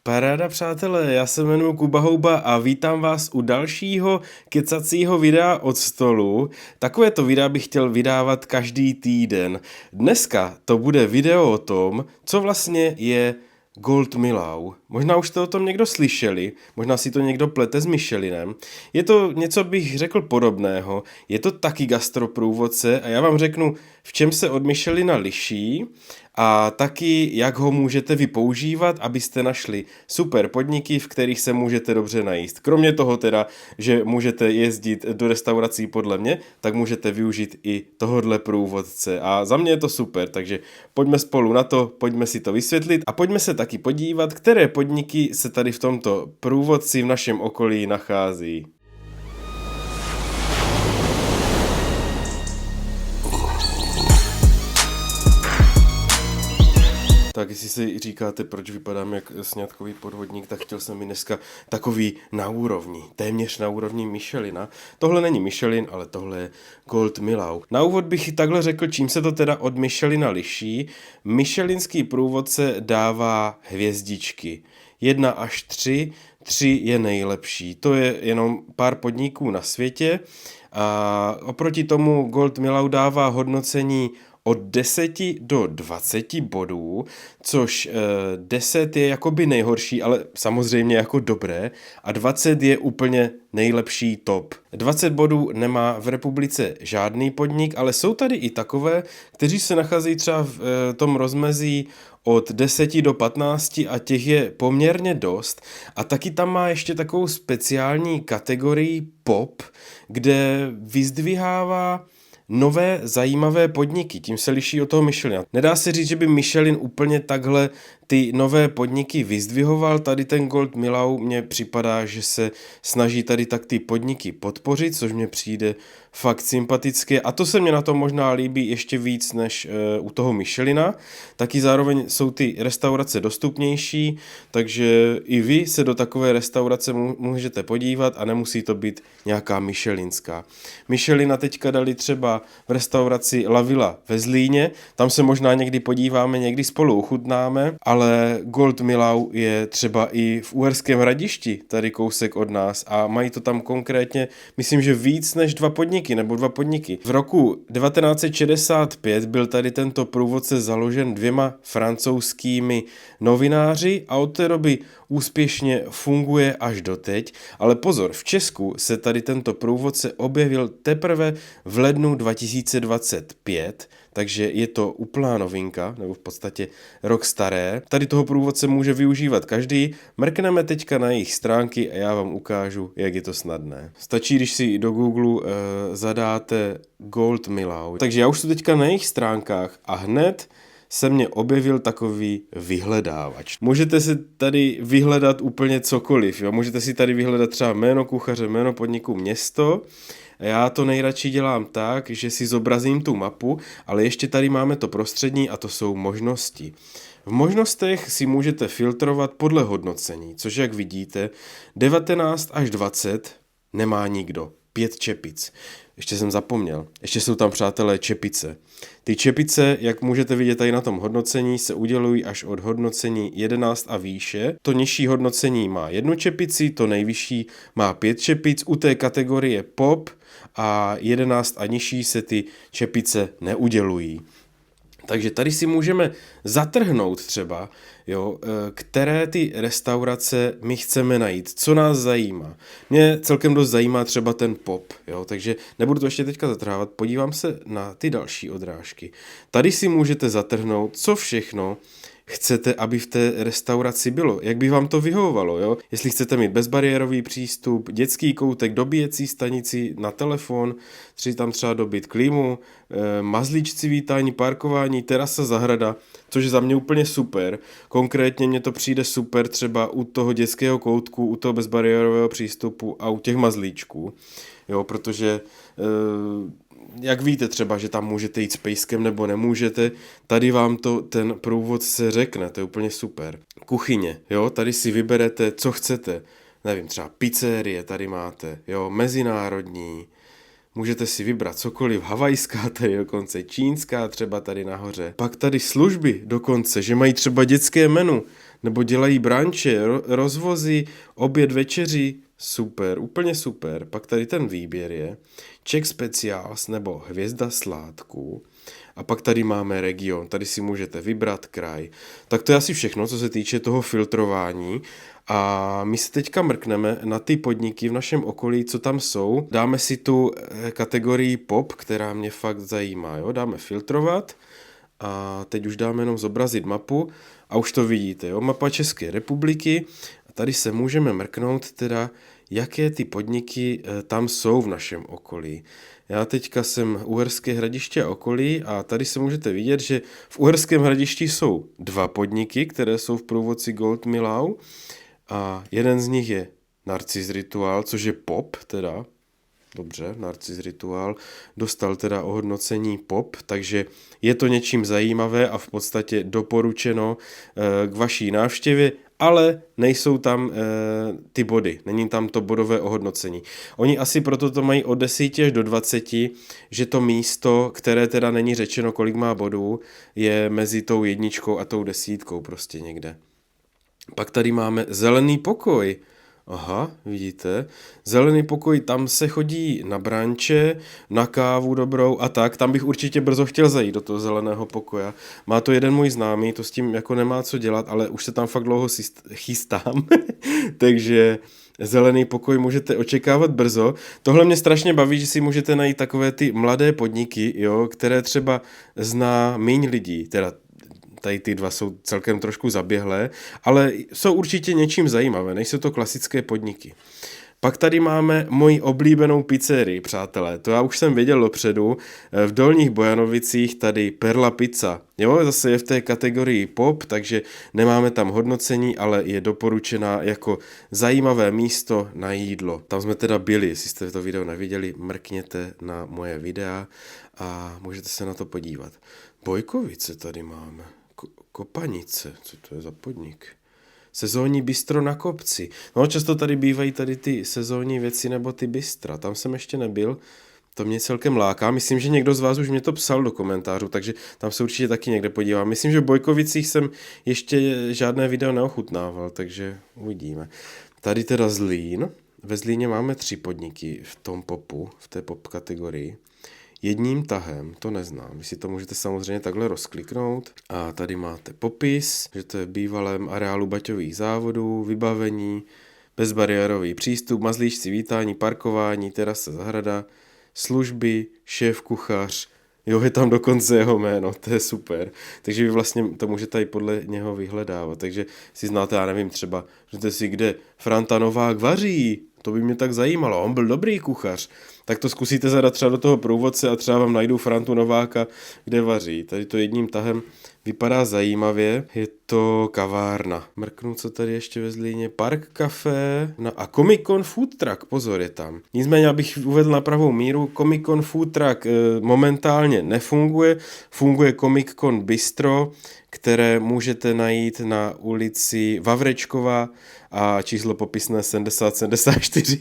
Paráda, přátelé, já se jmenuji Kuba Houba a vítám vás u dalšího kecacího videa od stolu. Takovéto videa bych chtěl vydávat každý týden. Dneska to bude video o tom, co vlastně je Gold Millau. Možná už jste o tom někdo slyšeli, možná si to někdo plete s Michelinem. Je to něco, bych řekl, podobného. Je to taky gastroprůvodce a já vám řeknu, v čem se od Michelina liší a taky, jak ho můžete vy používat, abyste našli super podniky, v kterých se můžete dobře najíst. Kromě toho teda, že můžete jezdit do restaurací podle mě, tak můžete využít i tohodle průvodce. A za mě je to super, takže pojďme spolu na to, pojďme si to vysvětlit a pojďme se taky podívat, které podniky se tady v tomto průvodci v našem okolí nachází. Tak jestli si říkáte, proč vypadám jak sňatkový podvodník, tak chtěl jsem mi dneska takový na úrovni, téměř na úrovni Michelina. Tohle není Michelin, ale tohle je Gold Millau. Na úvod bych takhle řekl, čím se to teda od Michelina liší. Michelinský průvodce dává hvězdičky. 1 až 3, 3 je nejlepší. To je jenom pár podniků na světě. A oproti tomu Gold Millau dává hodnocení od 10 do 20 bodů, což 10 je jakoby nejhorší, ale samozřejmě jako dobré a 20 je úplně nejlepší top. 20 bodů nemá v republice žádný podnik, ale jsou tady i takové, kteří se nacházejí třeba v tom rozmezí od 10 do 15 a těch je poměrně dost. A taky tam má ještě takovou speciální kategorii pop, kde vyzdvihává nové zajímavé podniky, tím se liší od toho Michelina. Nedá se říct, že by Michelin úplně takhle ty nové podniky vyzdvihoval, tady ten Gold Millau mně připadá, že se snaží tady tak ty podniky podpořit, což mně přijde fakt sympatické a to se mně na tom možná líbí ještě víc než u toho Michelina. Taky zároveň jsou ty restaurace dostupnější, takže i vy se do takové restaurace můžete podívat a nemusí to být nějaká michelinská. Michelina teďka dali třeba v restauraci La Villa ve Zlíně, tam se možná někdy podíváme, někdy spolu uchutnáme, ale Gold Millau je třeba i v Uherském Hradišti, tady kousek od nás a mají to tam konkrétně, myslím, že víc než 2 podniky. V roku 1965 byl tady tento průvodce založen 2 francouzskými novináři a od té doby úspěšně funguje až doteď, ale pozor, v Česku se tady tento průvodce objevil teprve v lednu 2025, takže je to úplná novinka, nebo v podstatě rok staré. Tady toho průvodce může využívat každý. Mrkneme teďka na jejich stránky a já vám ukážu, jak je to snadné. Stačí, když si do Google zadáte Gold Millau. Takže já už jsem teďka na jejich stránkách a hned se mně objevil takový vyhledávač. Můžete si tady vyhledat úplně cokoliv. Jo? Můžete si tady vyhledat třeba jméno kuchaře, jméno podniku, město. Já to nejradši dělám tak, že si zobrazím tu mapu, ale ještě tady máme to prostřední a to jsou možnosti. V možnostech si můžete filtrovat podle hodnocení, což jak vidíte, 19 až 20 nemá nikdo. 5 čepic. Ještě jsem zapomněl. Ještě jsou tam, přátelé, čepice. Ty čepice, jak můžete vidět tady na tom hodnocení, se udělují až od hodnocení 11 a výše. To nižší hodnocení má 1 čepici, to nejvyšší má 5 čepic. U té kategorie pop a 11 a nižší se ty čepice neudělují. Takže tady si můžeme zatrhnout třeba, jo, které ty restaurace my chceme najít, co nás zajímá. Mě celkem dost zajímá třeba ten pop, jo, takže nebudu to ještě teďka zatrhávat, podívám se na ty další odrážky. Tady si můžete zatrhnout, co všechno chcete, aby v té restauraci bylo, jak by vám to vyhovovalo, jo? Jestli chcete mít bezbariérový přístup, dětský koutek, dobíjecí stanici na telefon, tam třeba dobit klímu, mazlíčci vítání, parkování, terasa, zahrada, což je za mě úplně super. Konkrétně mně to přijde super třeba u toho dětského koutku, u toho bezbariérového přístupu a u těch mazlíčků, jo, protože jak víte třeba, že tam můžete jít s pejskem nebo nemůžete, tady vám to ten průvodce řekne, to je úplně super. Kuchyně, jo, tady si vyberete, co chcete, nevím, třeba pizzerie tady máte, jo, mezinárodní, můžete si vybrat cokoliv, havajská, tady dokonce čínská, třeba tady nahoře. Pak tady služby dokonce, že mají třeba dětské menu, nebo dělají branče, rozvozy, oběd, večeři, super, úplně super. Pak tady ten výběr je Czech Specials nebo Hvězda sládků. A pak tady máme region, tady si můžete vybrat kraj. Tak to je asi všechno, co se týče toho filtrování. A my se teďka mrkneme na ty podniky v našem okolí, co tam jsou. Dáme si tu kategorii pop, která mě fakt zajímá. Jo? Dáme filtrovat a teď už dáme jenom zobrazit mapu a už to vidíte. Jo? Mapa České republiky. A tady se můžeme mrknout teda, jaké ty podniky tam jsou v našem okolí. Já teďka jsem Uherské Hradiště a okolí a tady se můžete vidět, že v Uherském Hradišti jsou 2 podniky, které jsou v průvodci Gold Milau a jeden z nich je Narcis Ritual, což je pop teda. Dobře, Narcis Ritual dostal teda ohodnocení pop, takže je to něčím zajímavé a v podstatě doporučeno k vaší návštěvě, ale nejsou tam ty body, není tam to bodové ohodnocení. Oni asi proto to mají od 10 až do 20, že to místo, které teda není řečeno, kolik má bodů, je mezi tou 1 a tou 10 prostě někde. Pak tady máme Zelený pokoj. Aha, vidíte, Zelený pokoj, tam se chodí na branče, na kávu dobrou a tak, tam bych určitě brzo chtěl zajít do toho Zeleného pokoja. Má to jeden můj známý, to s tím jako nemá co dělat, ale už se tam fakt dlouho chystám, takže Zelený pokoj můžete očekávat brzo. Tohle mě strašně baví, že si můžete najít takové ty mladé podniky, jo, které třeba zná míň lidí, teda tady ty 2 jsou celkem trošku zaběhlé, ale jsou určitě něčím zajímavé, nejsou to klasické podniky. Pak tady máme moji oblíbenou pizzerii, přátelé, to já už jsem věděl dopředu, v Dolních Bojanovicích tady Perla pizza, jo, zase je v té kategorii pop, takže nemáme tam hodnocení, ale je doporučená jako zajímavé místo na jídlo. Tam jsme teda byli, jestli jste to video neviděli, mrkněte na moje videa a můžete se na to podívat. Bojkovice tady máme. Kopanice, co to je za podnik? Sezónní bistro na kopci. No často tady bývají tady ty sezónní věci nebo ty bistra. Tam jsem ještě nebyl, to mě celkem láká. Myslím, že někdo z vás už mě to psal do komentářů, takže tam se určitě taky někde podívám. Myslím, že v Bojkovicích jsem ještě žádné video neochutnával, takže uvidíme. Tady teda Zlín. Ve Zlíně máme 3 podniky v tom popu, v té pop kategorii. Jedním tahem, to neznám, vy si to můžete samozřejmě takhle rozkliknout a tady máte popis, že to je v bývalém areálu baťových závodů, vybavení, bezbariérový přístup, mazlíčci vítání, parkování, terasa, zahrada, služby, šéf kuchař, jo, je tam dokonce jeho jméno, to je super, takže vy vlastně to můžete i podle něho vyhledávat, takže si znáte, já nevím, třeba, že si kde Franta Novák vaří, to by mě tak zajímalo, on byl dobrý kuchař, tak to zkusíte zadat třeba do toho průvodce a třeba vám najdou Frantu Nováka, kde vaří. Tady to jedním tahem vypadá zajímavě, je to kavárna. Mrknu, co tady ještě ve Zlíně, Park Café a Comic Con Food Truck, pozor, je tam. Nicméně, abych uvedl na pravou míru, Comic Con Food Truck momentálně nefunguje, funguje Comic Con Bistro, které můžete najít na ulici Vavrečkova a číslo popisné 7074,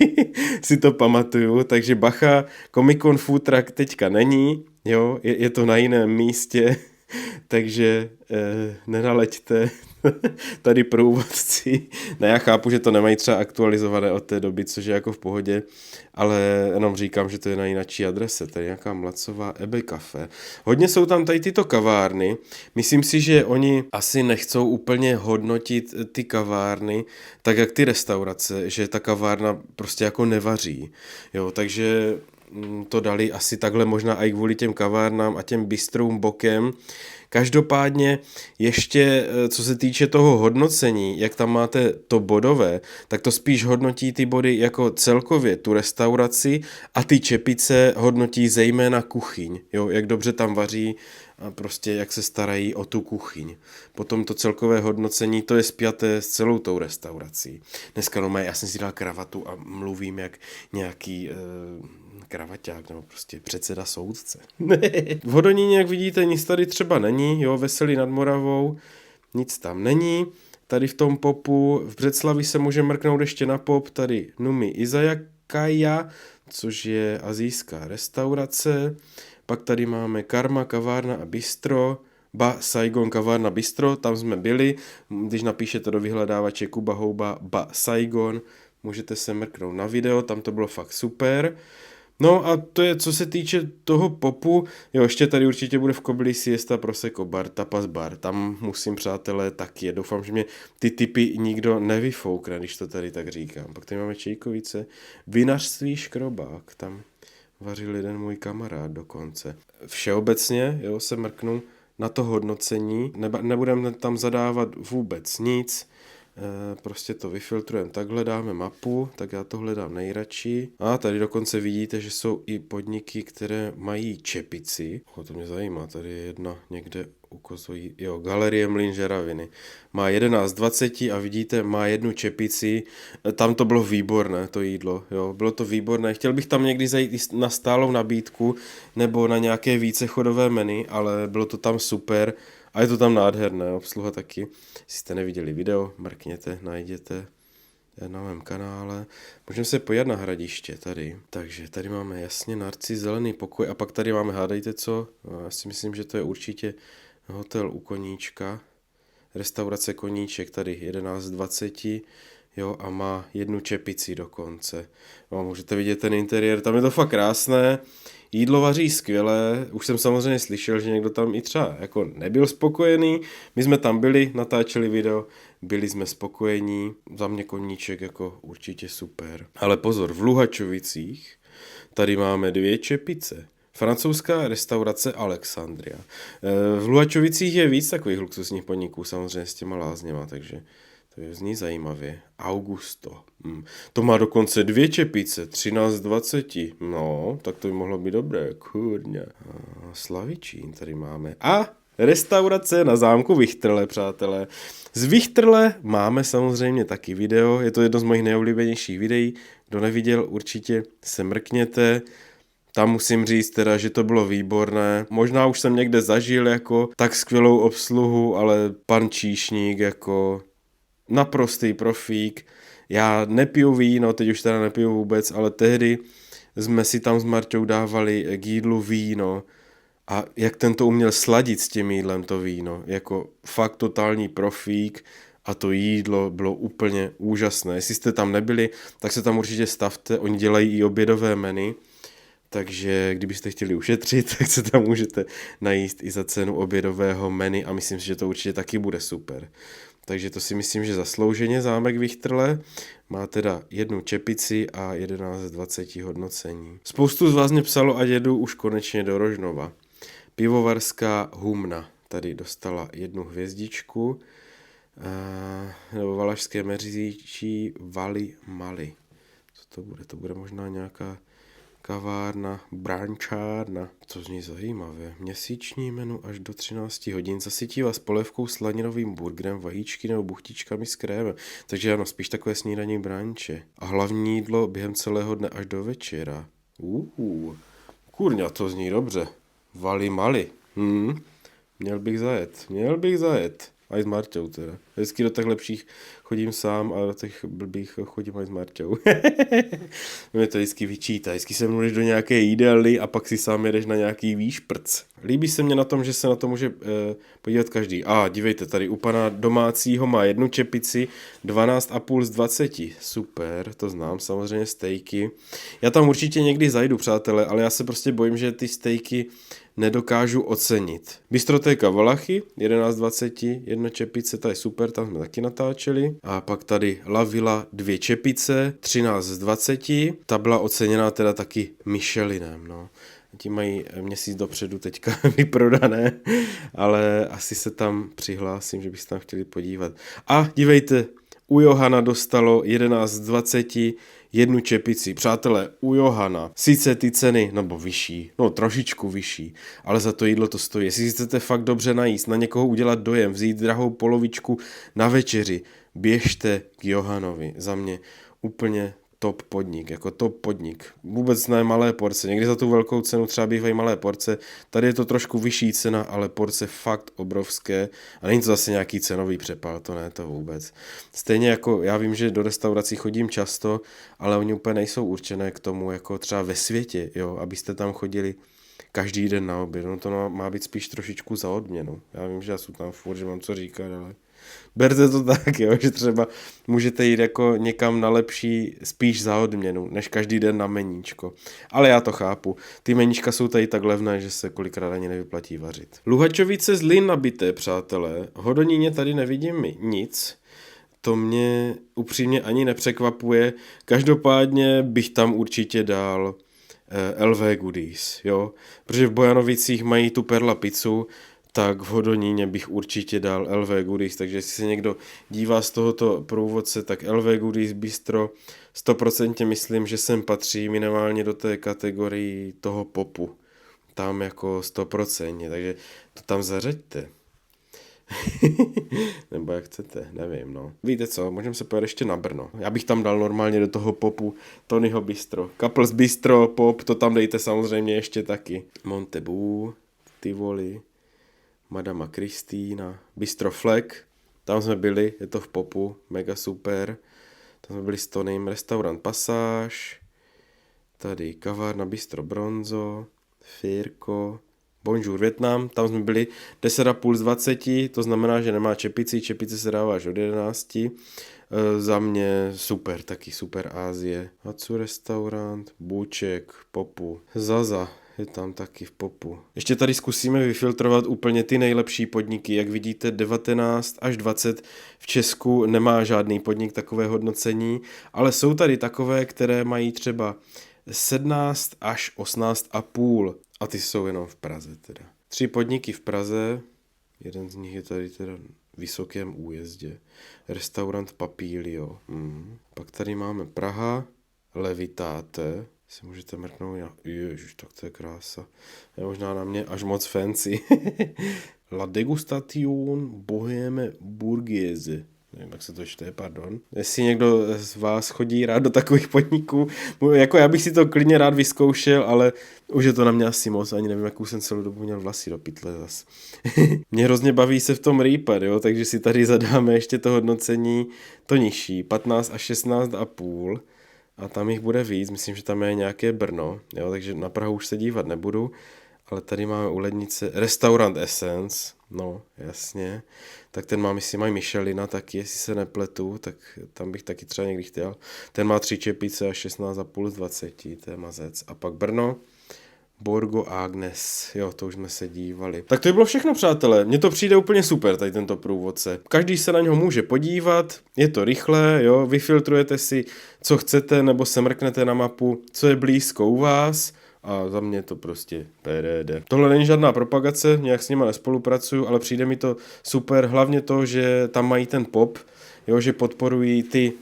si to pamatuju, takže bacha, Comic Con Food Truck teďka není, jo, je to na jiném místě, takže nenaleďte tady průvodci. Ne, já chápu, že to nemají třeba aktualizované od té doby, což je jako v pohodě, ale jenom říkám, že to je na jináčí adrese, tady nějaká Mlacová Ebe Café. Hodně jsou tam tady tyto kavárny, myslím si, že oni asi nechcou úplně hodnotit ty kavárny, tak jak ty restaurace, že ta kavárna prostě jako nevaří, jo, takže to dali asi takhle možná i kvůli těm kavárnám a těm bistrům bokem. Každopádně ještě, co se týče toho hodnocení, jak tam máte to bodové, tak to spíš hodnotí ty body jako celkově tu restauraci a ty čepice hodnotí zejména kuchyň, jo, jak dobře tam vaří a prostě jak se starají o tu kuchyň. Potom to celkové hodnocení, to je spjaté s celou tou restaurací. Dneska no, já jsem si dal kravatu a mluvím jak nějaký kravaťák, nebo prostě předseda soudce. V Hodoníně, jak vidíte, nic tady třeba není, jo, Veselí nad Moravou, nic tam není. Tady v tom popu, v Břeclavi se může mrknout ještě na pop, tady Numi Izayak Kaya, což je asijská restaurace. Pak tady máme Karma kavárna a bistro, Saigon kavárna bistro, tam jsme byli. Když napíšete do vyhledávače Kuba Houba Saigon, můžete se mrknout na video, tam to bylo fakt super. No a to je, co se týče toho popu, jo, ještě tady určitě bude v Kobili Siesta Prosecco bar, tapas bar, tam musím, přátelé, taky je. Doufám, že mě ty tipy nikdo nevyfoukne, když to tady tak říkám. Pak tady máme Čejkovice, vinařství Škrobák, tam vařil jeden můj kamarád dokonce. Všeobecně, jo, se mrknu na to hodnocení, nebudeme tam zadávat vůbec nic, prostě to vyfiltrujeme takhle, dáme mapu, tak já to hledám nejradši. A tady dokonce vidíte, že jsou i podniky, které mají čepici. To mě zajímá, tady je jedna někde ukazují, jo, Galerie Mlýn Žeraviny. Má 11,20 a vidíte, má jednu čepici. Tam to bylo výborné, to jídlo, jo, bylo to výborné. Chtěl bych tam někdy zajít na stálou nabídku nebo na nějaké vícechodové menu, ale bylo to tam super. A je to tam nádherné, obsluha taky. Jestli jste neviděli video, mrkněte, najděte na mém kanále. Můžeme se podívat na Hradiště tady. Takže tady máme jasně Narcis, zelený pokoj a pak tady máme, hádejte co? Já si myslím, že to je určitě hotel u Koníčka. Restaurace Koníček, tady 11,20. Jo, a má jednu čepici dokonce. No, můžete vidět ten interiér, tam je to fakt krásné. Jídlo vaří skvěle, už jsem samozřejmě slyšel, že někdo tam i třeba jako nebyl spokojený. My jsme tam byli, natáčeli video, byli jsme spokojení, za mě Koníček jako určitě super. Ale pozor, v Luhačovicích tady máme 2 čepice. Francouzská restaurace Alexandria. V Luhačovicích je víc takových luxusních podniků, samozřejmě s těma lázněma, takže to je zní zajímavě. Augusto. To má dokonce 2 čepice, 13,20. No, tak to by mohlo být dobré, kurňa. Slavičín tady máme. A restaurace na zámku Vichtrle, přátelé. Z Vichtrle máme samozřejmě taky video, je to jedno z mojich nejoblíbenějších videí. Kdo neviděl, určitě se mrkněte. Tam musím říct teda, že to bylo výborné. Možná už jsem někde zažil jako tak skvělou obsluhu, ale pan číšník jako naprostý profík. Já nepiju víno, teď už teda nepiju vůbec, ale tehdy jsme si tam s Marťou dávali k jídlu víno a jak ten to uměl sladit s tím jídlem to víno. Jako fakt totální profík a to jídlo bylo úplně úžasné. Jestli jste tam nebyli, tak se tam určitě stavte, oni dělají i obědové menu. Takže kdybyste chtěli ušetřit, tak se tam můžete najíst i za cenu obědového menu a myslím si, že to určitě taky bude super. Takže to si myslím, že zaslouženě zámek Vichtrle má teda jednu čepici a 11,20 hodnocení. Spoustu z vás mě psalo, ať jedu už konečně do Rožnova. Pivovarská Humna tady dostala 1 hvězdičku. Nebo Valašské Meříčí Vali Mali. Co to bude? To bude možná nějaká kavárna, brančárna, co zní zajímavé. Měsíční menu až do 13 hodin. Zasytí vás polévkou, slaninovým burgerem, vajíčky nebo buchtičkami s krémem. Takže ano, spíš takové snídaní branče. A hlavní jídlo během celého dne až do večera. Kurňa, to zní dobře. Vali Mali. Měl bych zajet. A i s Marťou teda. Vždycky do těch lepších chodím sám a do těch blbých chodím aj s Marťou. Mě to vždycky vyčítá. Vždycky se mluvíš do nějaké jídelny a pak si sám jedeš na nějaký výšprc. Líbí se mě na tom, že se na to může podívat každý. Dívejte, tady u pana domácího má 1 čepici, 12,5 z 20. Super, to znám, samozřejmě stejky. Já tam určitě někdy zajdu, přátelé, ale já se prostě bojím, že ty stejky nedokážu ocenit. Bystrotéka Valachy, 11,20, 1 čepice, ta je super, tam jsme taky natáčeli. A pak tady La Villa 2 čepice, 13 z 20, ta byla oceněná teda taky Michelinem, no. Ti mají měsíc dopředu teďka vyprodané, ale asi se tam přihlásím, že byste tam chtěli podívat. A dívejte, u Johana dostalo 11 z 20, 1 čepici. Přátelé, u Johana sice ty ceny, nebo vyšší, no trošičku vyšší, ale za to jídlo to stojí. Jestli chcete fakt dobře najíst, na někoho udělat dojem, vzít drahou polovičku na večeři, běžte k Johanovi. Za mě úplně top podnik, jako top podnik. Vůbec ne malé porce, někdy za tu velkou cenu třeba bývají malé porce, tady je to trošku vyšší cena, ale porce fakt obrovské a není to zase nějaký cenový přepál, to ne, to vůbec. Stejně jako já vím, že do restaurací chodím často, ale oni úplně nejsou určené k tomu, jako třeba ve světě, jo, abyste tam chodili každý den na oběd, no to má být spíš trošičku za odměnu. Já vím, že já jsem tam furt, že mám co říkat, ale berte to tak, jo, že třeba můžete jít jako někam na lepší spíš za odměnu, než každý den na meníčko. Ale já to chápu. Ty meníčka jsou tady tak levné, že se kolikrát ani nevyplatí vařit. Luhačovice Zlín nabité, přátelé. Hodoníně tady nevidím nic. To mě upřímně ani nepřekvapuje. Každopádně bych tam určitě dal LV Goodies, jo. Protože v Bojanovicích mají tu Perla pizzu, tak v Hodoníně bych určitě dal LV Goodies, takže jestli se někdo dívá z tohoto průvodce, tak LV Goodies Bistro 100% myslím, že sem patří minimálně do té kategorii toho popu. Tam jako 100%, takže to tam zařaďte. Nebo jak chcete, nevím, no. Víte co, můžeme se pojet ještě na Brno. Já bych tam dal normálně do toho popu Tonyho Bistro. Couples Bistro, pop, to tam dejte samozřejmě ještě taky. Montebu, Tivoli, Madama Kristýna, Bistro Fleck, tam jsme byli, je to v popu, mega super. Tam jsme byli s Tonym, restaurant Passage, tady kavárna Bistro Bronzo, Firko, Bonjour Vietnam, tam jsme byli 10,5 z 20, to znamená, že nemá čepici, čepice se dává až od 11. Za mě super, taky super Ázie. Hatsu restaurant, Bůček, popu, Zaza je tam taky v popu. Ještě tady zkusíme vyfiltrovat úplně ty nejlepší podniky. Jak vidíte, 19 až 20 v Česku nemá žádný podnik takové hodnocení, ale jsou tady takové, které mají třeba 17 až 18,5 a ty jsou jenom v Praze teda. 3 podniky v Praze, jeden z nich je tady teda v Vysokém Újezdě. Restaurant Papilio. Pak tady máme Praha, Levitate, si můžete mrknout, ježiš, tak to je krása. Je možná na mě až moc fancy. La Degustation Bohème Bourgeoise. Nevím, jak se to čte, pardon. Jestli někdo z vás chodí rád do takových podniků, jako já bych si to klidně rád vyzkoušel, ale už je to na mě asi moc, ani nevím, jakou jsem celou dobu měl vlasy do pytle zas. Mě hrozně baví se v tom rýpat, jo, takže si tady zadáme ještě to hodnocení, to nižší, 15 až 16,5 a tam jich bude víc, myslím, že tam je nějaké Brno, jo, takže na Prahu už se dívat nebudu, ale tady máme u lednice restaurant Essence, no, jasně, tak ten má, myslím, mají Michelina taky, jestli se nepletu, tak tam bych taky třeba někdy chtěl. Ten má 3 čepice a 16,5 z 20, to je mazec. A pak Brno, Borgo Agnes, jo, to už jsme se dívali. Tak to by bylo všechno, přátelé, mně to přijde úplně super, tady tento průvodce. Každý se na něho může podívat, je to rychlé, jo, vyfiltrujete si, co chcete, nebo se mrknete na mapu, co je blízko u vás, a za mě to prostě PDD. Tohle není žádná propagace, nějak s nima nespolupracuju, ale přijde mi to super, hlavně to, že tam mají ten pop, jo, že podporují ty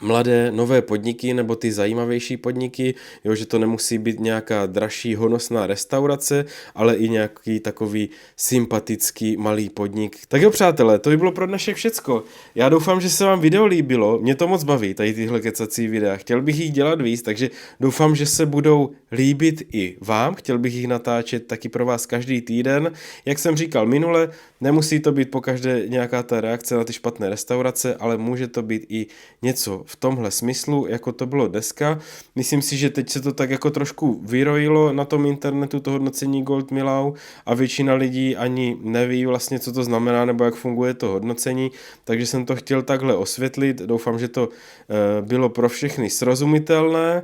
mladé nové podniky nebo ty zajímavější podniky, jo, že to nemusí být nějaká dražší honosná restaurace, ale i nějaký takový sympatický malý podnik. Tak jo, přátelé, to by bylo pro dnešek všecko. Já doufám, že se vám video líbilo, mě to moc baví, tady tyhle kecací videa. Chtěl bych jich dělat víc, takže doufám, že se budou líbit i vám. Chtěl bych jich natáčet taky pro vás každý týden. Jak jsem říkal minule, nemusí to být pokaždé nějaká ta reakce na ty špatné restaurace, ale může to být i něco v tomhle smyslu, jako to bylo dneska. Myslím si, že teď se to tak jako trošku vyrojilo na tom internetu, to hodnocení Gold Milau a většina lidí ani neví vlastně, co to znamená nebo jak funguje to hodnocení, takže jsem to chtěl takhle osvětlit. Doufám, že to bylo pro všechny srozumitelné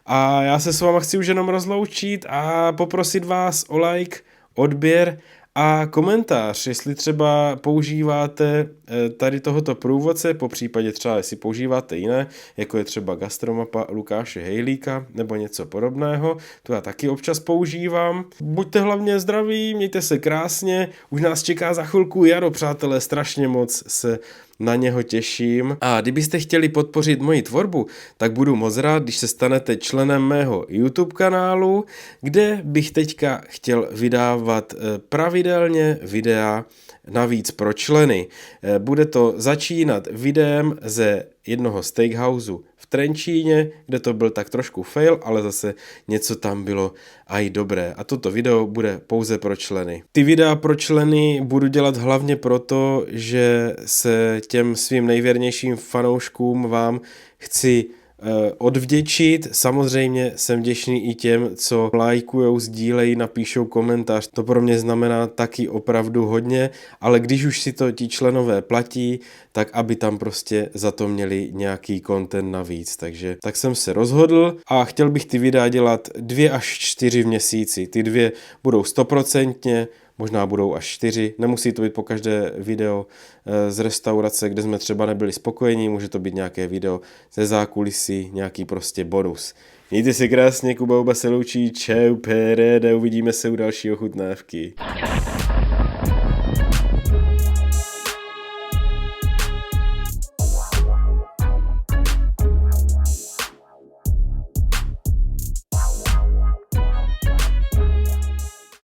a já se s váma chci už jenom rozloučit a poprosit vás o like, odběr a komentář, jestli třeba používáte tady tohoto průvodce, po případě třeba jestli používáte jiné, jako je třeba gastromapa Lukáše Hejlíka nebo něco podobného, to já taky občas používám. Buďte hlavně zdraví, mějte se krásně, už nás čeká za chvilku jaro, přátelé, strašně moc se na něho těším. A kdybyste chtěli podpořit moji tvorbu, tak budu moc rád, když se stanete členem mého YouTube kanálu, kde bych teďka chtěl vydávat pravidelně videa navíc pro členy. Bude to začínat videem ze jednoho steakhouse v Trenčíně, kde to byl tak trošku fail, ale zase něco tam bylo aj dobré. A toto video bude pouze pro členy. Ty videa pro členy budu dělat hlavně proto, že se těm svým nejvěrnějším fanouškům vám chci odvděčit. Samozřejmě jsem vděčný i těm, co lajkujou, sdílejí, napíšou komentář. To pro mě znamená taky opravdu hodně, ale když už si to ti členové platí, tak aby tam prostě za to měli nějaký content navíc. Takže tak jsem se rozhodl a chtěl bych ty videa dělat 2 až 4 v měsíci. Ty 2 budou 100%, možná budou až 4, nemusí to být po každé video z restaurace, kde jsme třeba nebyli spokojení, může to být nějaké video ze zákulisí, nějaký prostě bonus. Mějte se krásně, Kuba Uba se loučí, čau, perede, uvidíme se u další ochutnávky.